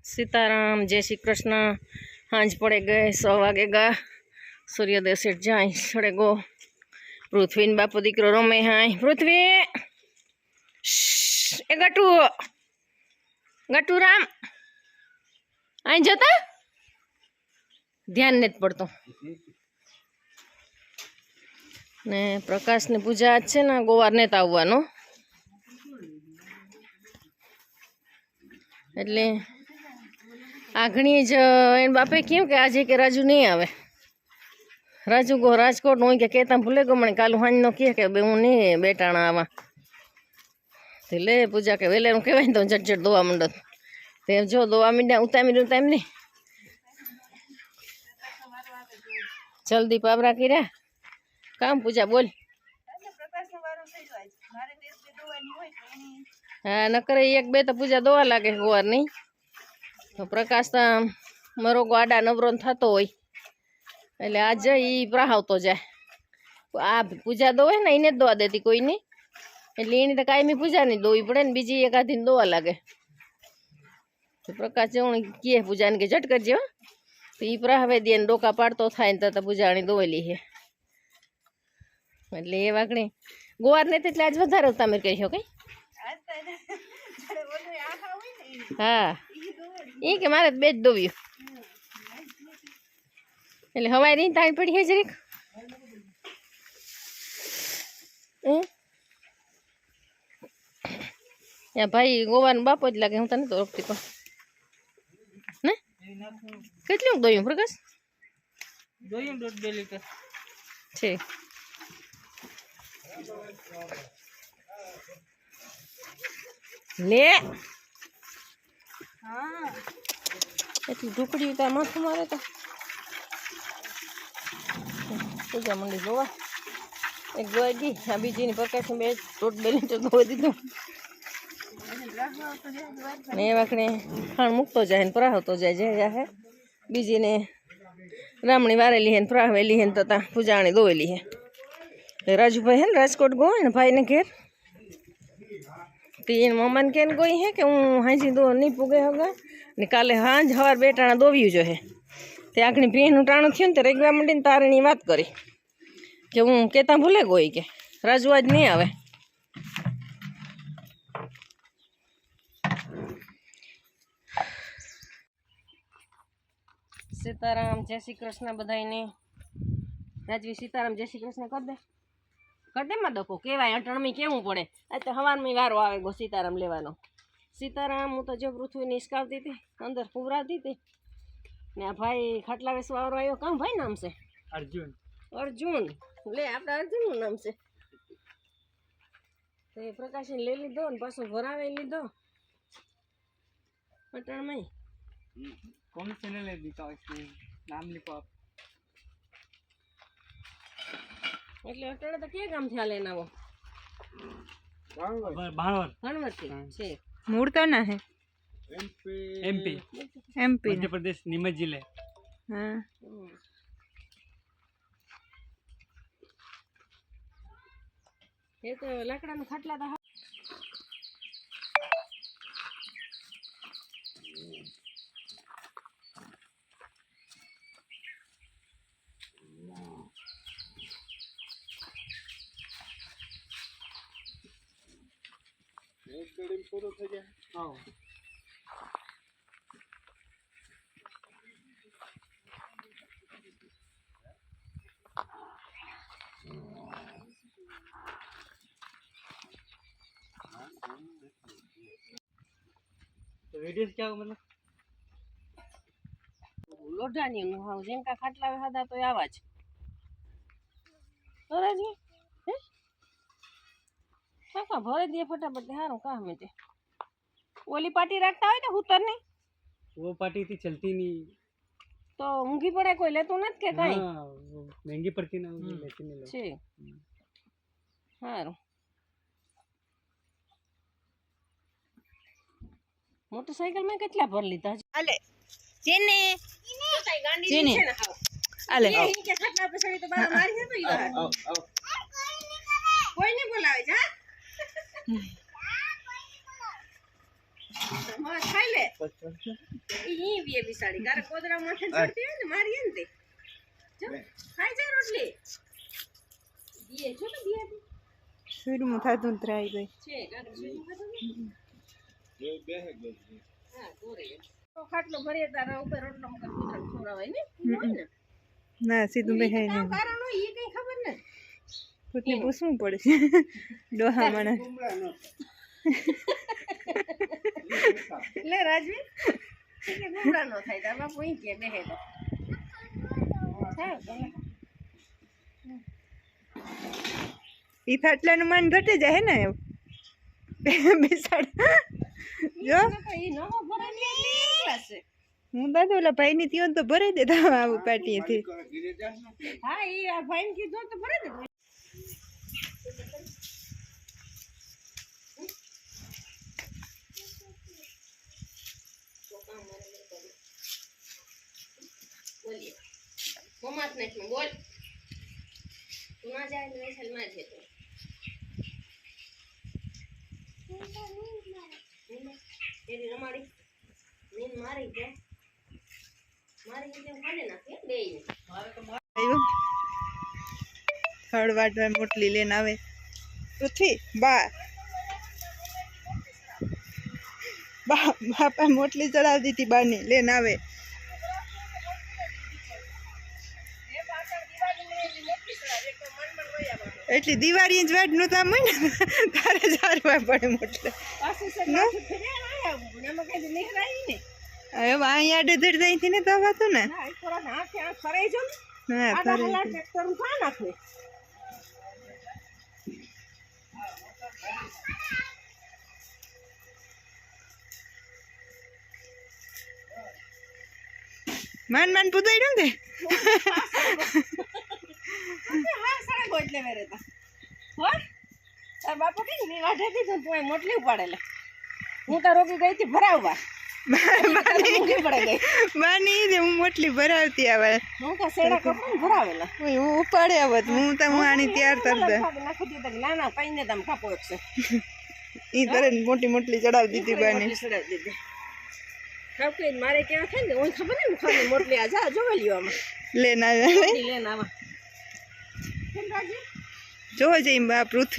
सीताराम जय श्री कृष्ण। हांज पड़े गए 100 वागेगा। सूर्योदय सेठ जाए छड़े गो। पृथ्वी बापू दीकरो रमे हाय। पृथ्वी ए गटू गटू राम आई जता ध्यान नहीं पड़तो ने प्रकाश ने पूजा आज छे ने गोवार ने आववानो એટલે આગણી જ એન બાપે કહ્યું કે આજે કે રાજુ નહીં આવે। રાજુ ગો રાજકોટ હું કે કહેતા ભૂલે ગયો મને કાલુ હાંજનો કહે કે બે હું નહીં બેટાણા આવા તે લે પૂજા કે વેલેનું કહેવાય ને તો ઝટઝટ દોવા માંડો તે જો દોવા મીંડા ઉતામી નહીં જલ્દી પાબરા કર્યા કામ પૂજા બોલ। हाँ नकर एक बे तो पूजा दवा लगे गोवार नहीं तो प्रकाश तो मरो गाडा नवरो थतो होय एटले आज ई प्रहावतो जाए आ पूजा दवा ने इने दवा देती कोई नहीं एटले एनी तो कायमी पूजा नहीं दोवी पड़े ने बीजी एक आधी दवा लगे तो प्रकाश जो किए पूजा ने के झट करजे तो ई प्रहावे दे डोका पाड़तो थाय ने तो पूजाणी दोवेली है एटले ए वाकणे गोवार ने तेटले आज वधारे तमे कह्यो कई हाँ ये के मारे बेच दोव्यू એટલે હવાઈ ની તાણ પડી હે જરીક या भाई गोवान बापो જ લાગે હું તને તો ઓળખતી પણ ને કેટલું દોયું પ્રકાશ દોયું 2 લીટર છે ले हाँ इतनी ढुकड़ी तो माथू मारे तो पूजा मंडी जोवा एक दो दी आ बीजी प्रकाश में रोट 2 लीटर धोई दीधुं ने वाकणे खाण मुकतो जाए ने पराहतो जाए जे है बीजी ने रामणी वारेली है परावेली है तो ता पूजाणी दोवेली है राजू भाई है राजकोट गो ने भाई ने घेर तीन मम्मन केन कोई है कि हूँ हांजी दो नहीं पुगे होगा ने काले हांज हवार बेटाणा दोव्यू जो है ते आखणी भीहनु टाणुं थयुं ते रेगवा मंडीने तारणी वात करी कि हूँ कहता भूले गई के राजू आज नहीं आवे। सीताराम जय श्री कृष्ण बधाईने। राजवी सीताराम जय श्री कृष्ण कर दे कदे में दको केवाय अटणमी केवू पड़े आज तो हवार में वारो आवे गो सीताराम लेवानो। सीताराम हूँ तो जो पृथ्वी निष्कावती थी अंदर पुवराती थी ने भाई खाटला वेस वारो आयो कहाँ भाई नाम से अर्जुन अर्जुन ले आपड़ा अर्जुन नाम से तो प्रकाश ले लीधो ने पाछो भरावे लीधो अटण में कौन से ले दीता इसमें नाम लिखो आप એટલે અટણે તો કે ગામ થી લેના આવો भाणवर भाणवर છે मूड तो ना है एमपी मध्य प्रदेश नीमच जिले। हाँ ये तो लाकड़ा में खाटला था पूरा થઈ જાય હા तो वीडियो क्या मतलब लोढ़ानी नु हाउ जेम का खाटला हादा तो आवाज तो राजी हे काका भरे दिए फटाफट हारो काम में ते ओली पार्टी रखता है तो उतर नहीं वो पार्टी थी चलती नहीं तो ऊँगी पड़े कोई ले तो नत के काई हाँ महंगी पड़ती ना लेती नहीं लोग छे हारो मोटरसाइकिल में कितना भर लीधा अले चीनी गांडी चीनी नीचे ना खाओ अले ये ही के खाटला पे सड़ी तो बाहर मारी है तो इधर कोई नहीं बुलावे जा હા ખાઈ લે ઈ બી બિસાડી ગારે કોદરા માથે ચડતી હોય ને મારી ને તે જો ખાઈ જા રોટલી દીએ છો ને દીએ શરૂમાં થાતું ત્રાઈ ગઈ છે ગારે શું ખાધું હા દોરે તો ખાટલો ભરીએ તારા ઉપર રોટલો મકર કુતરા ખવરાવાય ને હોય ને ના સીધું બેહાઈ ને કારણ હોય ઈ કઈ ખબર ને ખુદને પૂછવું પડશે ડોહા માણસ લે રાજવી કે ગુમરા નો થાય તાર બાપુ ઈ કે બેહે તો ઈ ફાટલાનું માન ઘટે જાય ને બેસાડ જો ઈ નવો ભરાની પાસે હું દાદા ઓલા ભાઈ ની ત્યો તો ભરાઈ દેતા આવું પાટીએથી હા ઈ આ ભાઈને કીધું તો ભરાઈ દે बोलिए मम्मा ने इसमें बोल तू ना जाए नहीं चल मार दे तो तेरी हमारी नींद मारी क्या मारी के खाने ना के ले આવ્યો થડ વાટવા મોટલી લઈને આવે પૃથ્વી બા બાપા મોટલી ચડાવી દીધી બાની લઈને આવે એટલી દિવાળી જ વાટ નતા મને તારે જારવા પડે મોટલે पासे से ना फिर आया ने मके नहीं रही ने હવે અહીંયા આડે ધડ દઈથી ને તો વાતો ને ना थोड़ा ना क्या करे जो હા आधा તારે हला ट्रैक्टर उठा ना थे માન માન પુદાઈ દે हां सारे गोटले मेरे था हो तार बापू के नहीं वाठे थी तो तू मोटली उपाड़ेला હું તો રોકી ગઈ હતી ભરાવવા મૂકી પડે ગઈ બાની દે હું મોટલી ભરાવતી આવે હું તો સેડા કપડા ભરાવેલા હું ઉપાડે આવત હું તો હું આની તૈયાર કરી દે નાખી દીધા ના ના પાઈને તમે કાપો એક છે ઈ તરત મોટી મોટલી ચડાવી દીધી બાની ચડાવી દીધી ખાવ કે મારે ક્યાં થાય ને ઓય ખબર ને ખાલી મોટલી આ જા જોવા લ્યો આમાં લેન આવે લેન આવા જોવા જઈ બા પૃથ્વી